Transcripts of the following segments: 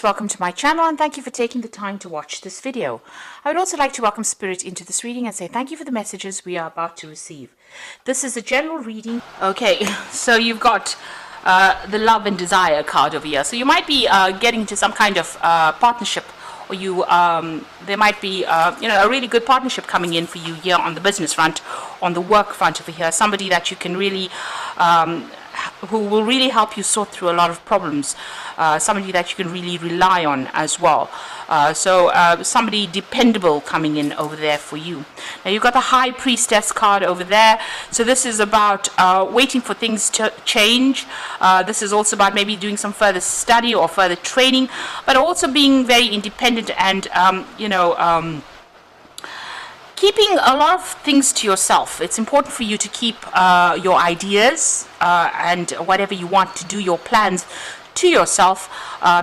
Welcome to my channel and thank you for taking the time to watch this video. I would also like to welcome Spirit into this reading and say thank you for the messages we are about to receive. This is a general reading. Okay, so you've got the love and desire card over here. So you might be getting into some kind of partnership, or you there might be a really good partnership coming in for you here on the business front, on the work front over here. Somebody that you can really who will really help you sort through a lot of problems, somebody that you can really rely on as well. So somebody dependable coming in over there for you. Now you've got the High Priestess card over there. So this is about waiting for things to change. This is also about maybe doing some further study or further training, but also being very independent and keeping a lot of things to yourself. It's important for you to keep your ideas and whatever you want to do, your plans, to yourself,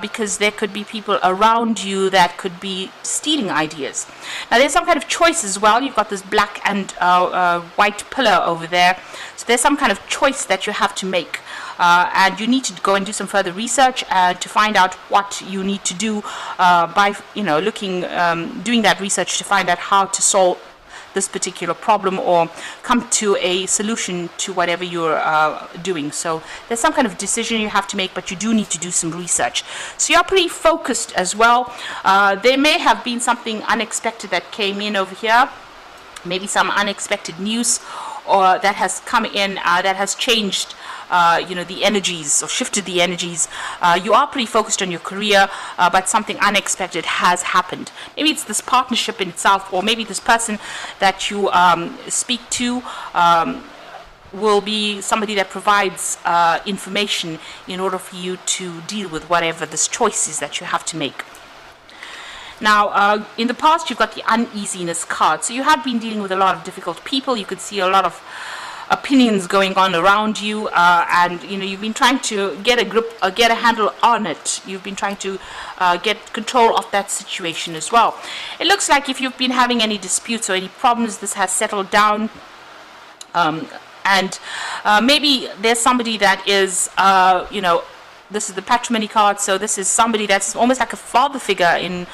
because there could be people around you that could be stealing ideas. Now there's some kind of choice as well. You've got this black and white pillar over there. So there's some kind of choice that you have to make. And you need to go and do some further research to find out what you need to do by doing that research to find out how to solve this particular problem or come to a solution to whatever you're doing. So there's some kind of decision you have to make, but you do need to do some research. So you're pretty focused as well. There may have been something unexpected that came in over here, maybe some unexpected news or that has come in that has changed the energies or shifted the energies. You are pretty focused on your career, but something unexpected has happened. Maybe it's this partnership in itself, or maybe this person that you speak to will be somebody that provides information in order for you to deal with whatever this choice is that you have to make. Now, in the past, you've got the uneasiness card. So you have been dealing with a lot of difficult people. You could see a lot of opinions going on around you, and you've been trying to get a grip, get a handle on it. You've been trying to get control of that situation as well. It looks like if you've been having any disputes or any problems, this has settled down. And maybe there's somebody that is, this is the patrimony card, so this is somebody that's almost like a father figure in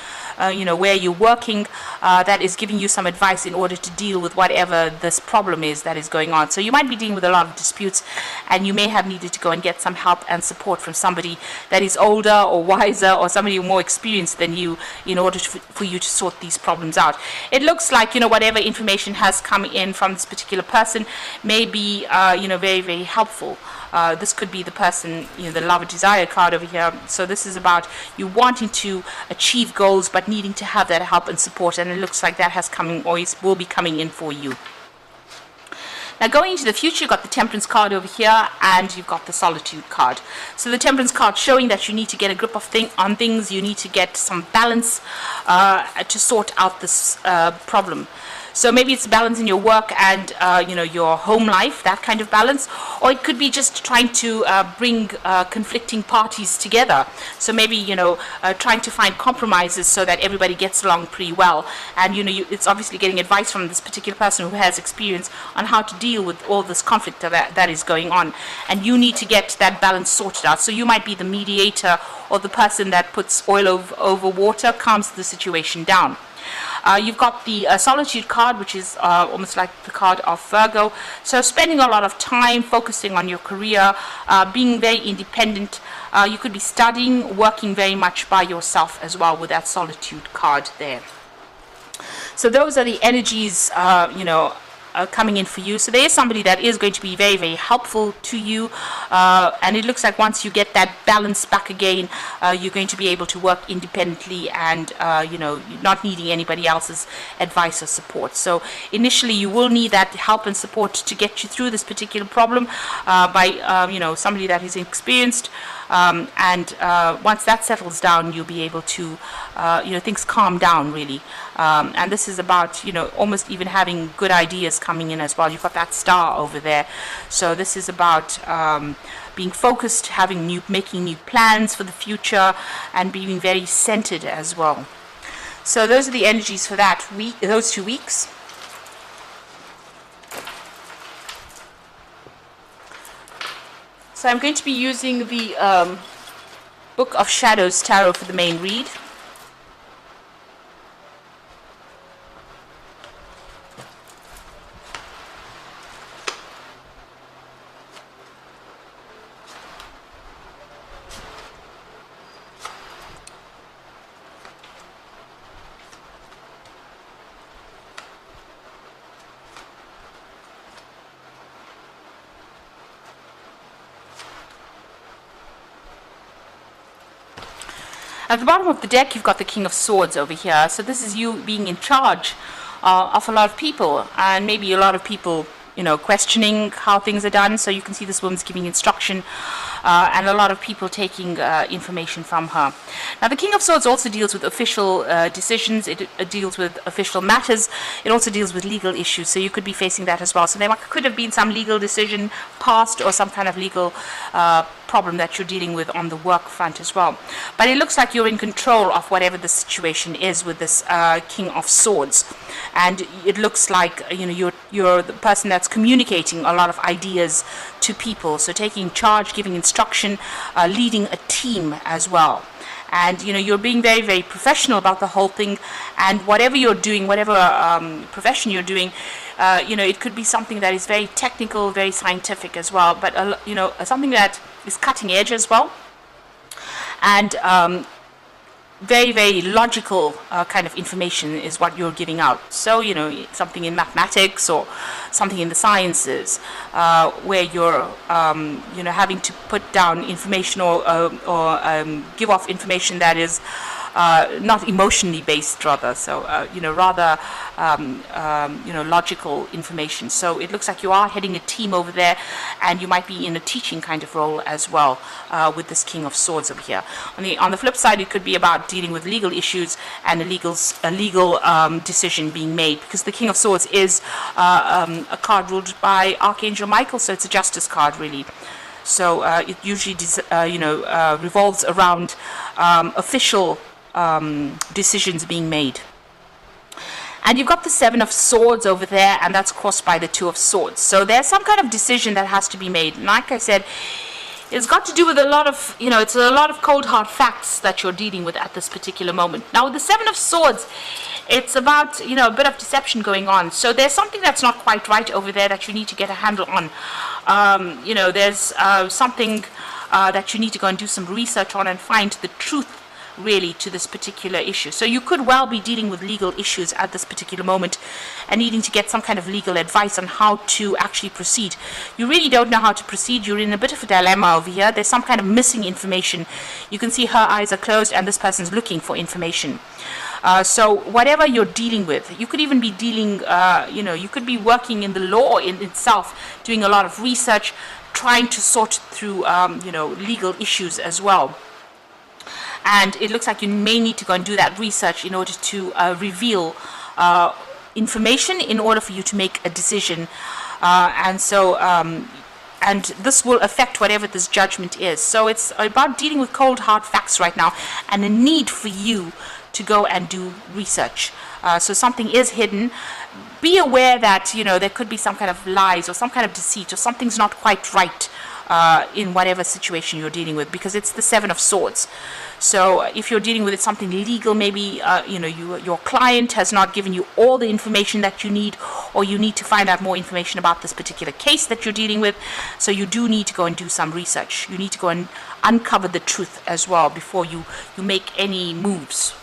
where you're working, that is giving you some advice in order to deal with whatever this problem is that is going on. So you might be dealing with a lot of disputes, and you may have needed to go and get some help and support from somebody that is older or wiser, or somebody more experienced than you, in order for you to sort these problems out. It looks like whatever information has come in from this particular person may be very, very helpful. This could be the person, the love and desire card over here. So this is about you wanting to achieve goals, but needing to have that help and support, and it looks like that has come, or will be coming in for you. Now going into the future, you've got the Temperance card over here, and you've got the Solitude card. So the Temperance card showing that you need to get a grip of on things, you need to get some balance to sort out this problem. So maybe it's balance in your work and your home life, that kind of balance, or it could be just trying to bring conflicting parties together. So maybe trying to find compromises so that everybody gets along pretty well. And it's obviously getting advice from this particular person who has experience on how to deal with all this conflict that is going on. And you need to get that balance sorted out. So you might be the mediator, or the person that puts oil over water, calms the situation down. You've got the Solitude card, which is almost like the card of Virgo. So spending a lot of time focusing on your career, being very independent. You could be studying, working very much by yourself as well with that Solitude card there. So those are the energies, coming in for you. So there is somebody that is going to be very, very helpful to you, and it looks like once you get that balance back again, you're going to be able to work independently and not needing anybody else's advice or support. So initially you will need that help and support to get you through this particular problem by somebody that is experienced, and once that settles down, you'll be able to things calm down really. And this is about almost even having good ideas coming in as well. You've got that star over there, so this is about being focused, making new plans for the future, and being very centered as well. So those are the energies for that week, those 2 weeks. So I'm going to be using the Book of Shadows Tarot for the main read. At the bottom of the deck, you've got the King of Swords over here. So this is you being in charge of a lot of people, and maybe a lot of people, you know, questioning how things are done. So you can see this woman's giving instruction, and a lot of people taking information from her. Now, the King of Swords also deals with official decisions. It deals with official matters. It also deals with legal issues. So you could be facing that as well. So there could have been some legal decision passed, or some kind of legal problem that you're dealing with on the work front as well. But it looks like you're in control of whatever the situation is with this King of Swords, and it looks like, you know, you're the person that's communicating a lot of ideas to people. So taking charge, giving instruction, leading a team as well. And you know, you're being very, very professional about the whole thing, and whatever you're doing, whatever profession you're doing, you know, it could be something that is very technical, very scientific as well, but you know, something that is cutting edge as well, and very, very logical kind of information is what you're giving out. So, you know, something in mathematics or something in the sciences, where you're, you know, having to put down information or give off information that is not emotionally based, rather. So, you know, rather, you know, logical information. So it looks like you are heading a team over there, and you might be in a teaching kind of role as well, with this King of Swords over here. On the flip side, it could be about dealing with legal issues and a legal decision being made, because the King of Swords is a card ruled by Archangel Michael, so it's a justice card, really. So it usually you know, revolves around official decisions being made. And you've got the Seven of Swords over there, and that's crossed by the Two of Swords. So there's some kind of decision that has to be made. And like I said, it's got to do with a lot of, you know, it's a lot of cold hard facts that you're dealing with at this particular moment. Now, with the Seven of Swords, it's about, you know, a bit of deception going on. So there's something that's not quite right over there that you need to get a handle on. You know, there's something that you need to go and do some research on and find the truth, really, to this particular issue. So you could well be dealing with legal issues at this particular moment and needing to get some kind of legal advice on how to actually proceed. You really don't know how to proceed. You're in a bit of a dilemma over here. There's some kind of missing information. You can see her eyes are closed and this person's looking for information. So whatever you're dealing with, you could even be dealing, you know, you could be working in the law in itself, doing a lot of research, trying to sort through, you know, legal issues as well. And it looks like you may need to go and do that research in order to reveal information in order for you to make a decision. And so, and this will affect whatever this judgment is. So it's about dealing with cold, hard facts right now, and a need for you to go and do research. So something is hidden. Be aware that, you know, there could be some kind of lies or some kind of deceit, or something's not quite right in whatever situation you're dealing with, because it's the Seven of Swords. So if you're dealing with something legal, maybe you know, your client has not given you all the information that you need, or you need to find out more information about this particular case that you're dealing with. So you do need to go and do some research. You need to go and uncover the truth as well before you make any moves.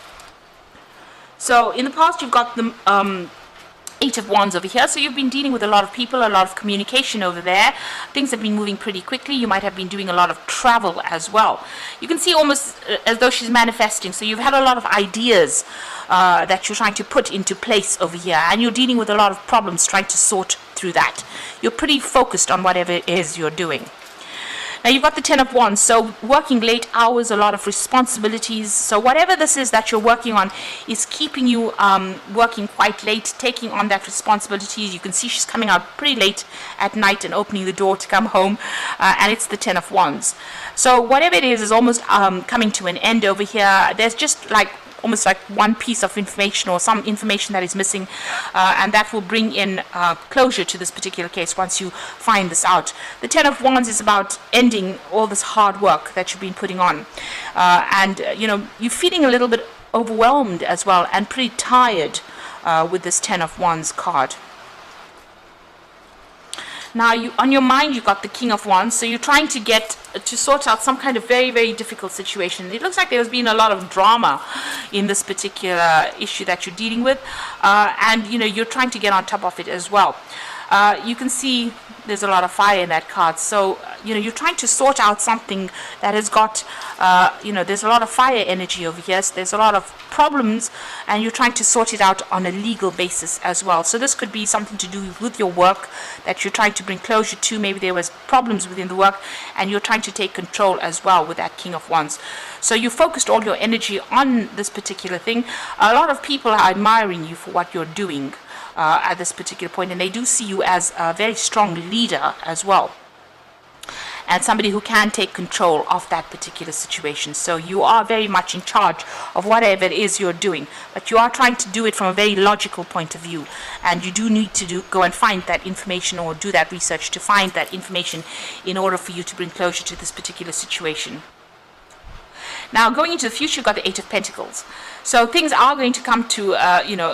So in the past, you've got the Eight of Wands over here. So you've been dealing with a lot of people, a lot of communication over there. Things have been moving pretty quickly. You might have been doing a lot of travel as well. You can see almost as though she's manifesting. So you've had a lot of ideas that you're trying to put into place over here, and you're dealing with a lot of problems trying to sort through that. You're pretty focused on whatever it is you're doing. Now you've got the Ten of Wands, so working late hours, a lot of responsibilities. So whatever this is that you're working on is keeping you working quite late, taking on that responsibilities. You can see she's coming out pretty late at night and opening the door to come home, and it's the Ten of Wands. So whatever it is almost coming to an end over here. There's just like almost like one piece of information or some information that is missing, and that will bring in closure to this particular case once you find this out. The Ten of Wands is about ending all this hard work that you've been putting on. and you're feeling a little bit overwhelmed as well, and pretty tired with this Ten of Wands card. Now, on your mind, you've got the King of Wands, so you're trying to sort out some kind of very, very difficult situation. It looks like there's been a lot of drama in this particular issue that you're dealing with, and you're trying to get on top of it as well. You can see there's a lot of fire in that card, so you're trying to sort out something that has got there's a lot of fire energy over here. So there's a lot of problems, and you're trying to sort it out on a legal basis as well. So this could be something to do with your work that you're trying to bring closure to. Maybe there was problems within the work, and you're trying to take control as well with that King of Wands. So you focused all your energy on this particular thing. A lot of people are admiring you for what you're doing at this particular point, and they do see you as a very strong leader as well, and somebody who can take control of that particular situation. So you are very much in charge of whatever it is you're doing, but you are trying to do it from a very logical point of view, and you do need to go and find that information, or do that research to find that information in order for you to bring closure to this particular situation. Now, going into the future, you've got the Eight of Pentacles. So things are going to come to,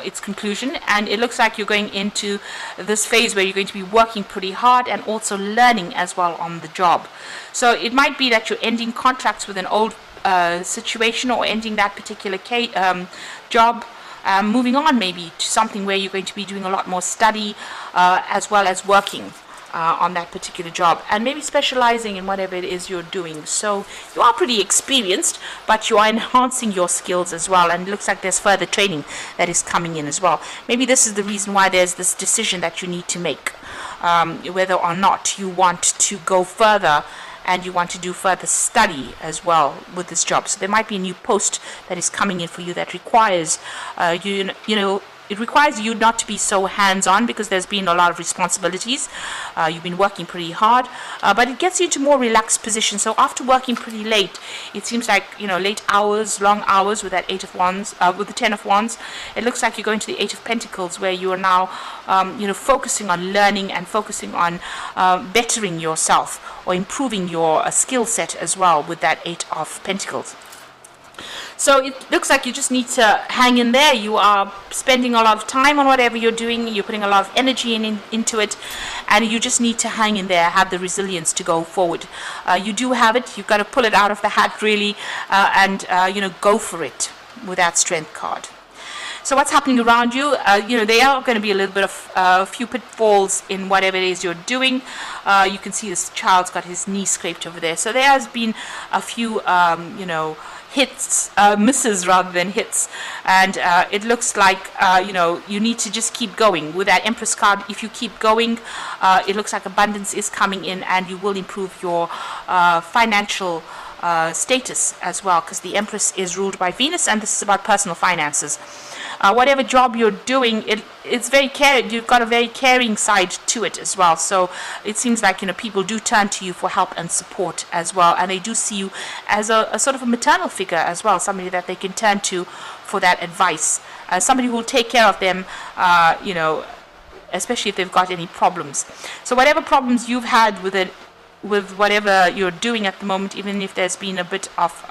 its conclusion, and it looks like you're going into this phase where you're going to be working pretty hard and also learning as well on the job. So it might be that you're ending contracts with an old situation, or ending that particular job, moving on maybe to something where you're going to be doing a lot more study as well as working on that particular job, and maybe specializing in whatever it is you're doing. So you are pretty experienced, but you are enhancing your skills as well, and it looks like there's further training that is coming in as well. Maybe this is the reason why there's this decision that you need to make, whether or not you want to go further and you want to do further study as well with this job. So there might be a new post that is coming in for you that requires it requires you not to be so hands-on, because there's been a lot of responsibilities. You've been working pretty hard, but it gets you into more relaxed position. So after working pretty late, it seems like, late hours, long hours with that Eight of Wands, with the Ten of Wands, it looks like you're going to the Eight of Pentacles, where you are now, focusing on learning and focusing on bettering yourself, or improving your skill set as well with that Eight of Pentacles. So it looks like you just need to hang in there. You are spending a lot of time on whatever you're doing. You're putting a lot of energy into it, and you just need to hang in there, have the resilience to go forward. You do have it. You've got to pull it out of the hat, really, and go for it with that Strength card. So what's happening around you? There are going to be a little bit of a few pitfalls in whatever it is you're doing. You can see this child's got his knee scraped over there. So there has been a few, hits, misses rather than hits, and it looks like you need to just keep going with that Empress card. If you keep going, it looks like abundance is coming in, and you will improve your financial status as well, because the Empress is ruled by Venus, and this is about personal finances. Whatever job you're doing, it's very caring. You've got a very caring side to it as well. So it seems like people do turn to you for help and support as well, and they do see you as a sort of a maternal figure as well, somebody that they can turn to for that advice, somebody who will take care of them, especially if they've got any problems. So whatever problems you've had with whatever you're doing at the moment, even if there's been a bit of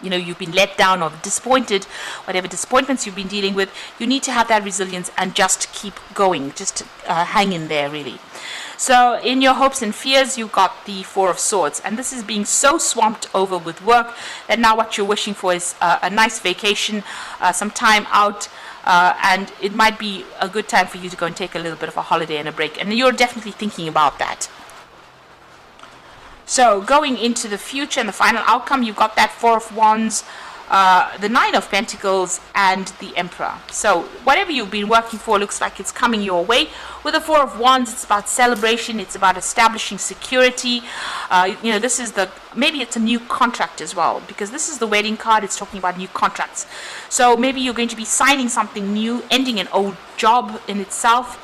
you've been let down or disappointed, whatever disappointments you've been dealing with, you need to have that resilience and just keep going, just hang in there, really. So in your hopes and fears, you've got the Four of Swords, and this is being so swamped over with work that now what you're wishing for is a nice vacation, some time out, and it might be a good time for you to go and take a little bit of a holiday and a break, and you're definitely thinking about that. So going into the future and the final outcome, you've got that Four of Wands, the Nine of Pentacles, and the Emperor. So whatever you've been working for looks like it's coming your way. With the Four of Wands, it's about celebration. It's about establishing security. This is maybe it's a new contract as well, because this is the wedding card. It's talking about new contracts. So maybe you're going to be signing something new, ending an old job in itself,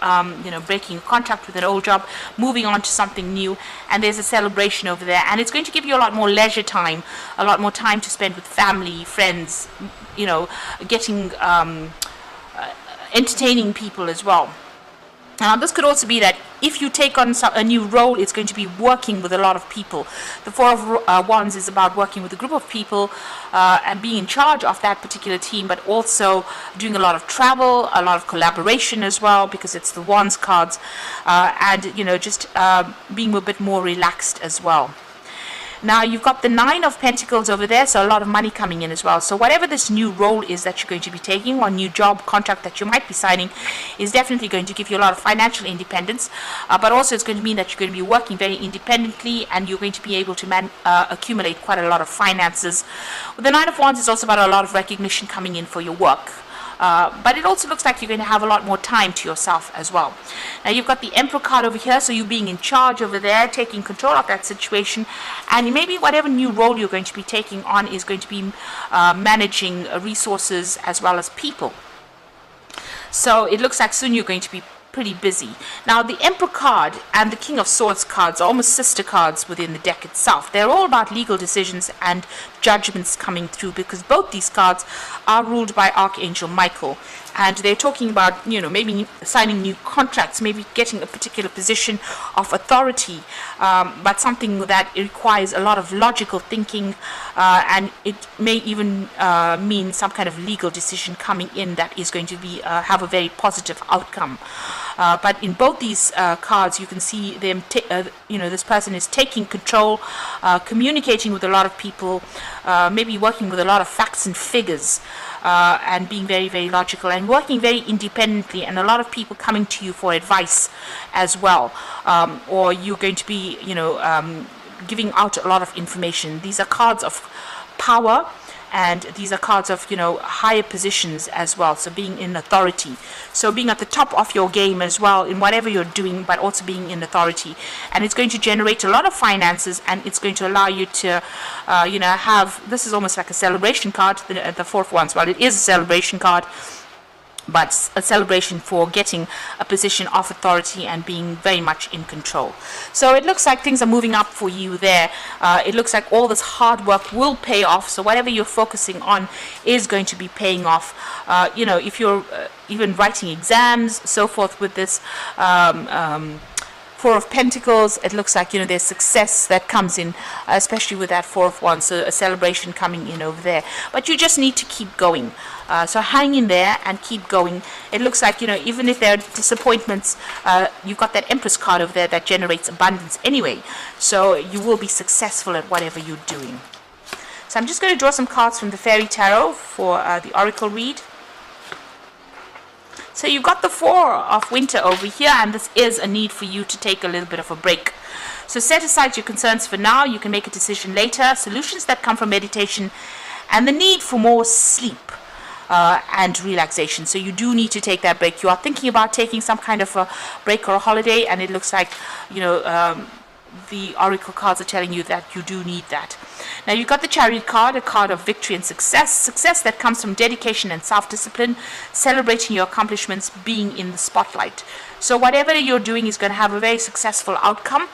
breaking a contract with an old job, moving on to something new, and there's a celebration over there, and it's going to give you a lot more leisure time, a lot more time to spend with family, friends, getting entertaining people as well. This could also be that if you take on a new role, it's going to be working with a lot of people. The Four of Wands is about working with a group of people and being in charge of that particular team, but also doing a lot of travel, a lot of collaboration as well, because it's the Wands cards, and just being a bit more relaxed as well. Now you've got the Nine of Pentacles over there, so a lot of money coming in as well. So whatever this new role is that you're going to be taking, or new job contract that you might be signing, is definitely going to give you a lot of financial independence, but also it's going to mean that you're going to be working very independently, and you're going to be able to accumulate quite a lot of finances. The Nine of Wands is also about a lot of recognition coming in for your work. But it also looks like you're going to have a lot more time to yourself as well. Now you've got the Emperor card over here, so you being in charge over there, taking control of that situation, and maybe whatever new role you're going to be taking on is going to be managing resources as well as people. So it looks like soon you're going to be pretty busy. Now the Emperor card and the King of Swords cards are almost sister cards within the deck itself. They're all about legal decisions and judgments coming through, because both these cards are ruled by Archangel Michael, and they're talking about maybe signing new contracts, maybe getting a particular position of authority, but something that requires a lot of logical thinking, and it may even mean some kind of legal decision coming in that is going to be have a very positive outcome. But in both these cards, you can see them. This person is taking control, communicating with a lot of people, maybe working with a lot of facts and figures, and being very, very logical and working very independently, and a lot of people coming to you for advice as well, or you're going to be, giving out a lot of information. These are cards of power, and these are cards of higher positions as well, so being in authority, so being at the top of your game as well in whatever you're doing, but also being in authority. And it's going to generate a lot of finances, and it's going to allow you to have, this is almost like a celebration card, the Fourth Wands. Well, it is a celebration card, but a celebration for getting a position of authority and being very much in control. So it looks like things are moving up for you there. It looks like all this hard work will pay off. So whatever you're focusing on is going to be paying off. If you're even writing exams, so forth with this Four of Pentacles, it looks like there's success that comes in, especially with that Four of Wands, so a celebration coming in over there. But you just need to keep going. So hang in there and keep going. It looks like even if there are disappointments, you've got that Empress card over there that generates abundance anyway. So you will be successful at whatever you're doing. So I'm just going to draw some cards from the Fairy Tarot for the Oracle read. So you've got the Four of Winter over here, and this is a need for you to take a little bit of a break. So set aside your concerns for now. You can make a decision later. Solutions that come from meditation, and the need for more sleep and relaxation. So you do need to take that break. You are thinking about taking some kind of a break or a holiday, and it looks like the Oracle cards are telling you that you do need that. Now you've got the Chariot card, a card of victory and success that comes from dedication and self-discipline, celebrating your accomplishments, being in the spotlight. So whatever you're doing is going to have a very successful outcome.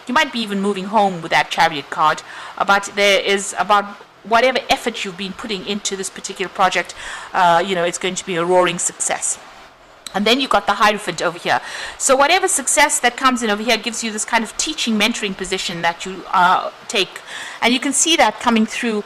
You might be even moving home with that Chariot card, but there is about whatever effort you've been putting into this particular project, it's going to be a roaring success. And then you've got the Hierophant over here. So whatever success that comes in over here gives you this kind of teaching, mentoring position that you take. And you can see that coming through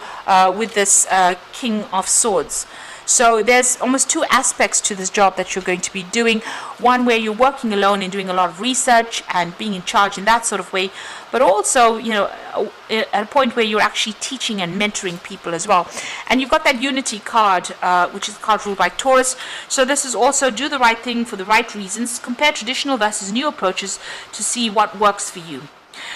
with this King of Swords. So there's almost two aspects to this job that you're going to be doing. One where you're working alone and doing a lot of research and being in charge in that sort of way. But also, at a point where you're actually teaching and mentoring people as well. And you've got that Unity card, which is a card ruled by Taurus. So this is also do the right thing for the right reasons. Compare traditional versus new approaches to see what works for you.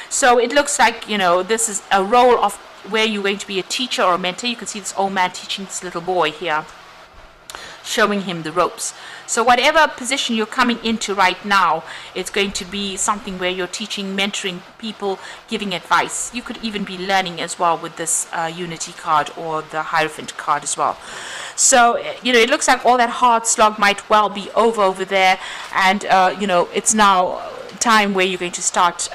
So it looks like, this is a role of where you're going to be a teacher or a mentor. You can see this old man teaching this little boy here, showing him the ropes. So whatever position you're coming into right now, it's going to be something where you're teaching, mentoring people, giving advice. You could even be learning as well with this Unity card or the Hierophant card as well. So, it looks like all that hard slog might well be over there, and, it's now time where you're going to start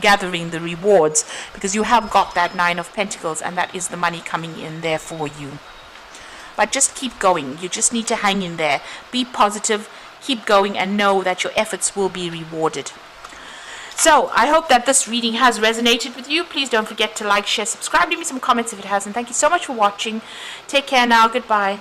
gathering the rewards, because you have got that Nine of Pentacles, and that is the money coming in there for you. But just keep going. You just need to hang in there. Be positive. keep going and know that your efforts will be rewarded. So I hope that this reading has resonated with you. Please don't forget to like, share, subscribe, leave me some comments if it hasn't. Thank you so much for watching. Take care now. Goodbye.